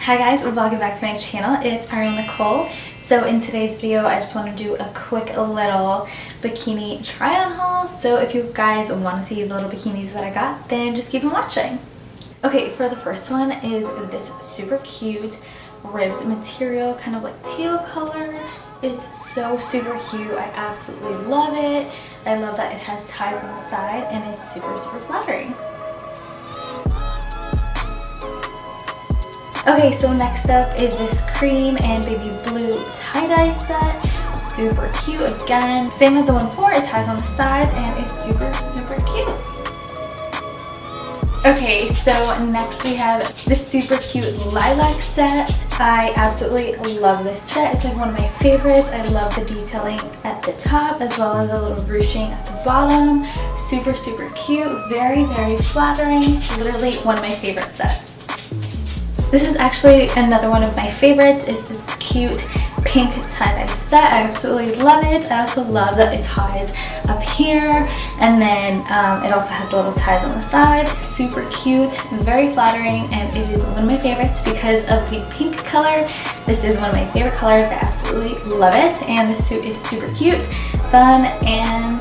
Hi guys, welcome back to my channel. It's Ariel Nicole. So in today's video, I just want to do a quick little bikini try on haul. So if you guys want to see the little bikinis that I got, then just keep on watching. Okay, for the first one is this super cute ribbed material, kind of like teal color. It's so super cute. I absolutely love it. I love that it has ties on the side and it's super flattering. Okay, so next up is this cream and baby blue tie-dye set. Super cute again. Same as the one before, it ties on the sides and it's super cute. Okay, so next we have this super cute lilac set. I absolutely love this set. It's like one of my favorites. I love the detailing at the top as well as a little ruching at the bottom. Super cute, very flattering. Literally one of my favorite sets. This is actually another one of my favorites. It's this cute pink tie-dye set. I absolutely love it. I also love that it ties up here and then it also has little ties on the side. Super cute and very flattering, and it is one of my favorites because of the pink color. This is one of my favorite colors. I absolutely love it, and the suit is super cute, fun, and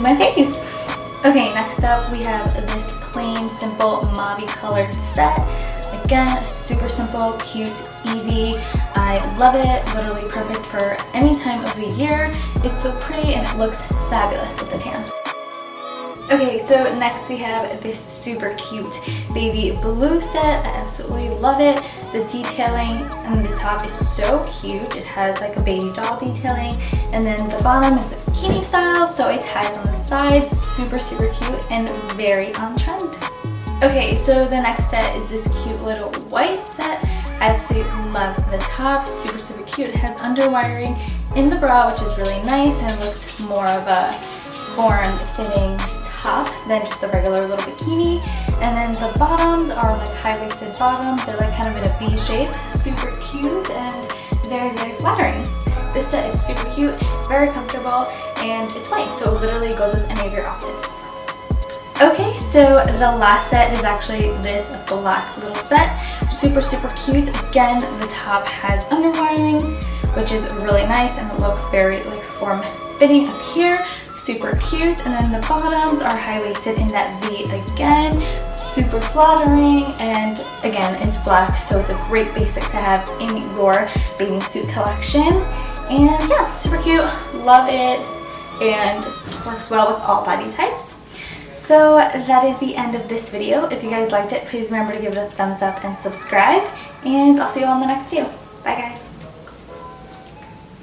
my faves. Okay, next up we have this plain, simple, mauve colored set. Again, super simple, cute, easy. I love it. Literally perfect for any time of the year. It's so pretty and it looks fabulous with the tan. Okay, so next we have this super cute baby blue set. I absolutely love it. The detailing on the top is so cute. It has like a baby doll detailing, and then the bottom is a bikini style, so it ties on the sides. Super cute and very on trend. Okay, so the next set is this cute little white set. I absolutely love the top, super cute. It has underwiring in the bra, which is really nice, and it looks more of a form-fitting top than just a regular little bikini. And then the bottoms are like high-waisted bottoms. They're like kind of in a V shape, super cute and very flattering. This set is super cute, very comfortable, and it's white, so it literally goes with any of your outfits. Okay, so the last set is actually this black little set. Super cute. Again, the top has underwiring, which is really nice, and it looks very like form-fitting up here. Super cute. And then the bottoms are high-waisted in that V again. Super flattering, and again, it's black, so it's a great basic to have in your bathing suit collection. And yeah, super cute. Love it, and works well with all body types. So that is the end of this video. If you guys liked it, please remember to give it a thumbs up and subscribe, and I'll see you all in the next video. Bye guys.